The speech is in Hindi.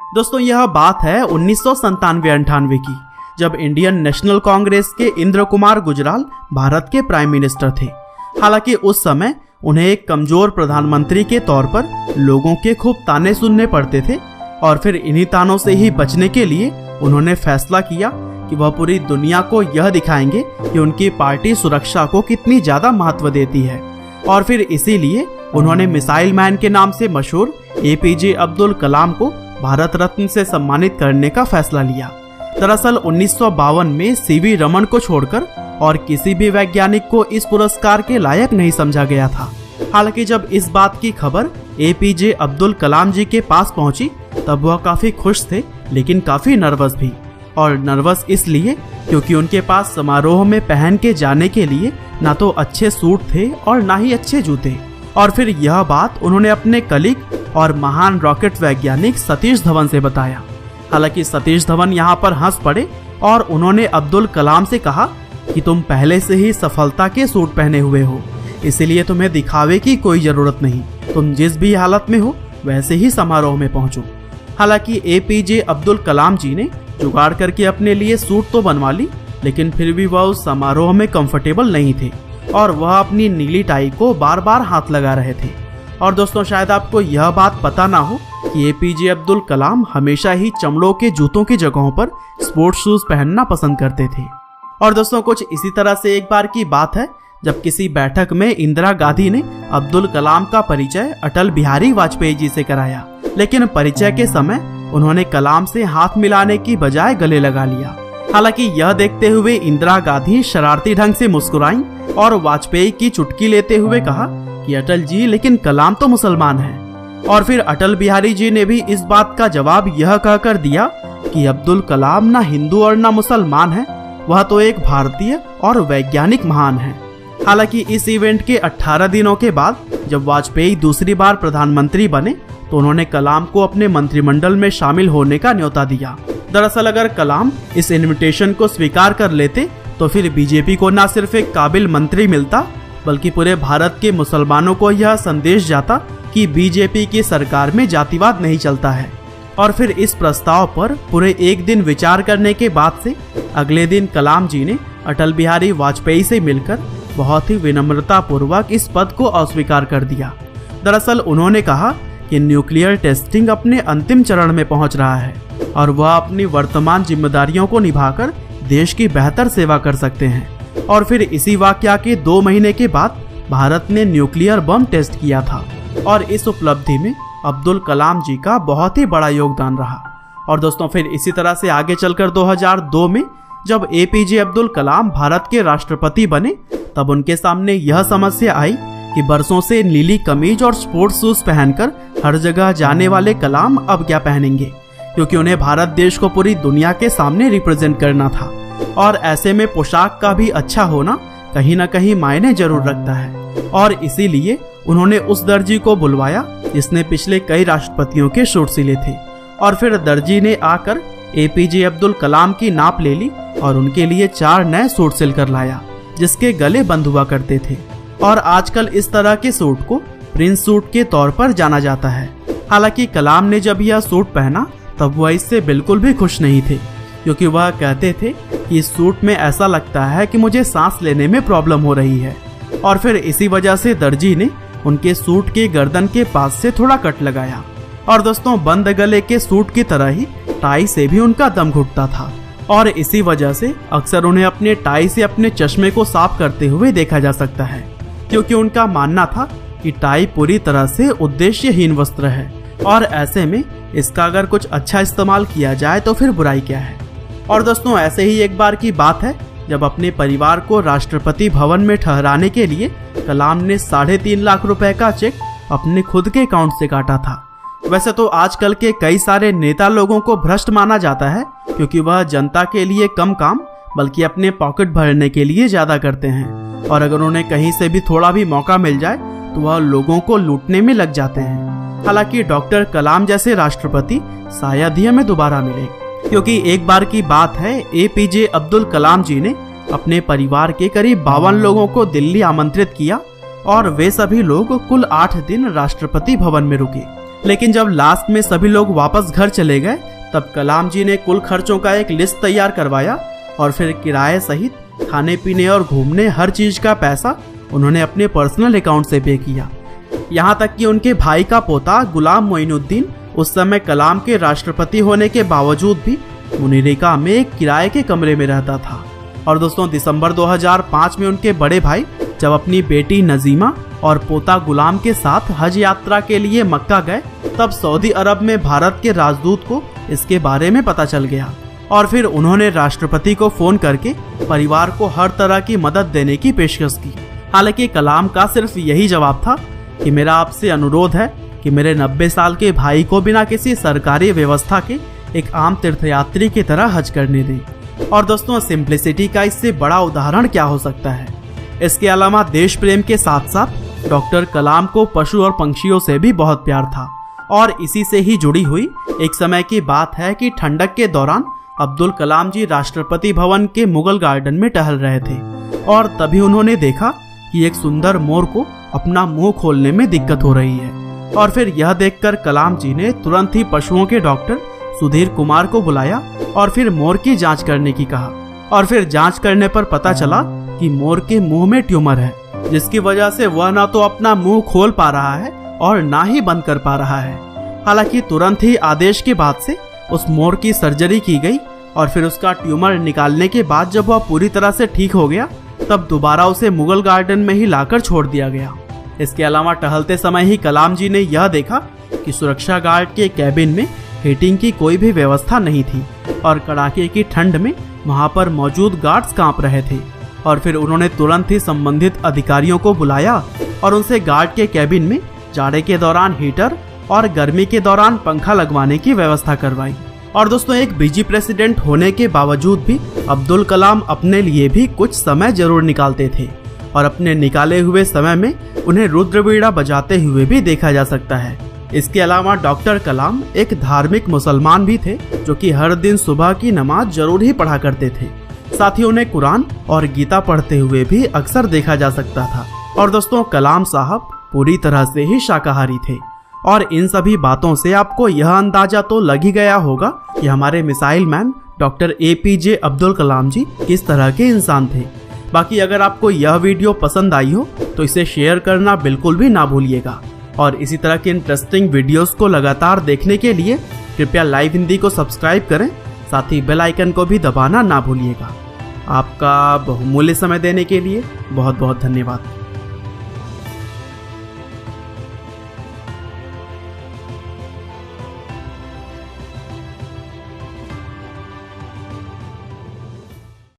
दोस्तों यह बात है 1997-98 की, जब इंडियन नेशनल कांग्रेस के इंद्र कुमार गुजराल भारत के प्राइम मिनिस्टर थे। हालांकि उस समय उन्हें एक कमजोर प्रधानमंत्री के तौर पर लोगों के खूब ताने सुनने पड़ते थे और फिर इन्हीं तानों से ही बचने के लिए उन्होंने फैसला किया कि वह पूरी दुनिया को यह दिखाएंगे कि उनकी पार्टी सुरक्षा को कितनी ज्यादा महत्व देती है। और फिर इसीलिए उन्होंने मिसाइल मैन के नाम से मशहूर एपीजे अब्दुल कलाम को भारत रत्न से सम्मानित करने का फैसला लिया। दरअसल 1952 में सीवी रमन को छोड़कर और किसी भी वैज्ञानिक को इस पुरस्कार के लायक नहीं समझा गया था। हालांकि जब इस बात की खबर एपीजे अब्दुल कलाम जी के पास पहुंची तब वह काफी खुश थे, लेकिन काफी नर्वस भी। और नर्वस इसलिए क्योंकि उनके पास समारोह में पहन के जाने के लिए ना तो अच्छे सूट थे और ना ही अच्छे जूते। और फिर यह बात उन्होंने अपने कलीग और महान रॉकेट वैज्ञानिक सतीश धवन से बताया। हालांकि सतीश धवन यहाँ पर हंस पड़े और उन्होंने अब्दुल कलाम से कहा कि तुम पहले से ही सफलता के सूट पहने हुए हो, इसीलिए तुम्हें दिखावे की कोई जरूरत नहीं, तुम जिस भी हालत में हो वैसे ही समारोह में पहुंचो। हालांकि एपीजे अब्दुल कलाम जी ने जुगाड़ करके अपने लिए सूट तो बनवा ली, लेकिन फिर भी वह उस समारोह में कंफर्टेबल नहीं थे और वह अपनी नीली टाई को बार बार हाथ लगा रहे थे। और दोस्तों शायद आपको यह बात पता ना हो कि एपीजे अब्दुल कलाम हमेशा ही चमड़ों के जूतों की जगहों पर स्पोर्ट्स शूज पहनना पसंद करते थे। और दोस्तों कुछ इसी तरह से एक बार की बात है जब किसी बैठक में इंदिरा गांधी ने अब्दुल कलाम का परिचय अटल बिहारी वाजपेयी जी से कराया, लेकिन परिचय के समय उन्होंने कलाम से हाथ मिलाने की बजाय गले लगा लिया। हालांकि यह देखते हुए इंदिरा गांधी शरारती ढंग से मुस्कुराईं और वाजपेयी की चुटकी लेते हुए कहा कि अटल जी, लेकिन कलाम तो मुसलमान हैं। और फिर अटल बिहारी जी ने भी इस बात का जवाब यह कहकर दिया कि अब्दुल कलाम ना हिंदू और ना मुसलमान है, वह तो एक भारतीय और वैज्ञानिक महान है। हालांकि इस इवेंट के 18 दिनों के बाद जब वाजपेयी दूसरी बार प्रधानमंत्री बने तो उन्होंने कलाम को अपने मंत्रिमंडल में शामिल होने का न्योता दिया। दरअसल अगर कलाम इस इनविटेशन को स्वीकार कर लेते तो फिर बीजेपी को न सिर्फ एक काबिल मंत्री मिलता बल्कि पूरे भारत के मुसलमानों को यह संदेश जाता कि बीजेपी की सरकार में जातिवाद नहीं चलता है। और फिर इस प्रस्ताव पर पूरे एक दिन विचार करने के बाद से अगले दिन कलाम जी ने अटल बिहारी वाजपेयी से मिलकर बहुत ही विनम्रता पूर्वक इस पद को अस्वीकार कर दिया। दरअसल उन्होंने कहा कि न्यूक्लियर टेस्टिंग अपने अंतिम चरण में पहुंच रहा है और वह अपनी वर्तमान जिम्मेदारियों को निभाकर देश की बेहतर सेवा कर सकते हैं। और फिर इसी वाकया के 2 महीने के बाद भारत ने न्यूक्लियर बम टेस्ट किया था और इस उपलब्धि में अब्दुल कलाम जी का बहुत ही बड़ा योगदान रहा। और दोस्तों फिर इसी तरह से आगे चलकर 2002 में जब एपीजे अब्दुल कलाम भारत के राष्ट्रपति बने तब उनके सामने यह समस्या आई कि बरसों से नीली कमीज और स्पोर्ट्स शूज पहनकर हर जगह जाने वाले कलाम अब क्या पहनेंगे, क्योंकि उन्हें भारत देश को पूरी दुनिया के सामने रिप्रेजेंट करना था। और ऐसे में पोशाक का भी अच्छा होना कहीं न कहीं मायने जरूर रखता है। और इसीलिए उन्होंने उस दर्जी को बुलवाया जिसने पिछले कई राष्ट्रपतियों के सूट सिले थे। और फिर दर्जी ने आकर एपीजे अब्दुल कलाम की नाप ले ली और उनके लिए 4 नए सूट सिलकर लाया जिसके गले बंद हुआ करते थे। और आजकल इस तरह के सूट को प्रिंस सूट के तौर पर जाना जाता है। हालांकि कलाम ने जब यह सूट पहना तब वह इससे बिल्कुल भी खुश नहीं थे, क्योंकि वह कहते थे कि इस सूट में ऐसा लगता है कि मुझे सांस लेने में प्रॉब्लम हो रही है। और फिर इसी वजह से दर्जी ने उनके सूट के गर्दन के पास से थोड़ा कट लगाया। और दोस्तों बंद गले के सूट की तरह ही टाई से भी उनका दम घुटता था और इसी वजह से अक्सर उन्हें अपने टाई से अपने चश्मे को साफ करते हुए देखा जा सकता है, क्योंकि उनका मानना था कि टाई पूरी तरह से उद्देश्यहीन वस्त्र है और ऐसे में इसका अगर कुछ अच्छा इस्तेमाल किया जाए तो फिर बुराई क्या है। और दोस्तों ऐसे ही एक बार की बात है जब अपने परिवार को राष्ट्रपति भवन में ठहराने के लिए कलाम ने 3.5 लाख रुपए का चेक अपने खुद के अकाउंट से काटा था। वैसे तो आजकल के कई सारे नेता लोगों को भ्रष्ट माना जाता है, क्योंकि वह जनता के लिए कम काम बल्कि अपने पॉकेट भरने के लिए ज्यादा करते हैं और अगर उन्हें कहीं से भी थोड़ा भी मौका मिल जाए तो वह लोगों को लूटने में लग जाते हैं। हालांकि डॉक्टर कलाम जैसे राष्ट्रपति शायद ही हमें दोबारा मिले, क्योंकि एक बार की बात है एपीजे अब्दुल कलाम जी ने अपने परिवार के करीब 52 लोगों को दिल्ली आमंत्रित किया और वे सभी लोग कुल 8 दिन राष्ट्रपति भवन में रुके। लेकिन जब लास्ट में सभी लोग वापस घर चले गए तब कलाम जी ने कुल खर्चों का एक लिस्ट तैयार करवाया और फिर किराए सहित खाने पीने और घूमने हर चीज का पैसा उन्होंने अपने पर्सनल अकाउंट से पे किया। यहाँ तक कि उनके भाई का पोता गुलाम मोइनुद्दीन उस समय कलाम के राष्ट्रपति होने के बावजूद भी मुनीरिका में एक किराए के कमरे में रहता था। और दोस्तों, दिसंबर 2005 में उनके बड़े भाई जब अपनी बेटी नजीमा और पोता गुलाम के साथ हज यात्रा के लिए मक्का गए तब सऊदी अरब में भारत के राजदूत को इसके बारे में पता चल गया और फिर उन्होंने राष्ट्रपति को फोन करके परिवार को हर तरह की मदद देने की पेशकश की। हालांकि कलाम का सिर्फ यही जवाब था कि मेरा आपसे अनुरोध है कि मेरे 90 साल के भाई को बिना किसी सरकारी व्यवस्था के एक आम तीर्थयात्री की तरह हज करने दें। और दोस्तों, सिंप्लिसिटी का इससे बड़ा उदाहरण क्या हो सकता है। इसके अलावा देश प्रेम के साथ साथ डॉक्टर कलाम को पशु और पंछियों से भी बहुत प्यार था। और इसी से ही जुड़ी हुई एक समय की बात है कि ठंडक के दौरान अब्दुल कलाम जी राष्ट्रपति भवन के मुगल गार्डन में टहल रहे थे और तभी उन्होंने देखा कि एक सुंदर मोर को अपना मुंह खोलने में दिक्कत हो रही है। और फिर यह देखकर कलाम जी ने तुरंत ही पशुओं के डॉक्टर सुधीर कुमार को बुलाया और फिर मोर की जांच करने की कहा। और फिर जांच करने पर पता चला कि मोर के मुंह में ट्यूमर है, जिसकी वजह से वह ना तो अपना मुंह खोल पा रहा है और ना ही बंद कर पा रहा है। हालांकि तुरंत ही आदेश के बाद से उस मोर की सर्जरी की गई और फिर उसका ट्यूमर निकालने के बाद जब वह पूरी तरह से ठीक हो गया तब दोबारा उसे मुगल गार्डन में ही लाकर छोड़ दिया गया। इसके अलावा टहलते समय ही कलाम जी ने यह देखा कि सुरक्षा गार्ड के कैबिन में हीटिंग की कोई भी व्यवस्था नहीं थी और कड़ाके की ठंड में वहां पर मौजूद गार्ड्स कांप रहे थे। और फिर उन्होंने तुरंत ही संबंधित अधिकारियों को बुलाया और उनसे गार्ड के कैबिन में जाड़े के दौरान हीटर और गर्मी के दौरान पंखा लगवाने की व्यवस्था करवाई। और दोस्तों, एक बिजी प्रेसिडेंट होने के बावजूद भी अब्दुल कलाम अपने लिए भी कुछ समय जरूर निकालते थे और अपने निकाले हुए समय में उन्हें रुद्रवीणा बजाते हुए भी देखा जा सकता है। इसके अलावा डॉक्टर कलाम एक धार्मिक मुसलमान भी थे जो कि हर दिन सुबह की नमाज जरूर ही पढ़ा करते थे। साथ ही उन्हें कुरान और गीता पढ़ते हुए भी अक्सर देखा जा सकता था। और दोस्तों, कलाम साहब पूरी तरह से ही शाकाहारी थे। और इन सभी बातों से आपको यह अंदाजा तो लग ही गया होगा कि हमारे missile man doctor APJ Abdul Kalam ji किस तरह के इंसान थे। बाकी अगर आपको यह वीडियो पसंद आई हो तो इसे शेयर करना बिल्कुल भी ना भूलिएगा। और इसी तरह के इंटरेस्टिंग वीडियोस को लगातार देखने के लिए कृपया लाइव हिंदी को सब्सक्राइब करें, साथ ही बेल आइकन को भी दबाना ना भूलिएगा। आपका बहुमूल्य समय देने के लिए बहुत बहुत धन्यवाद।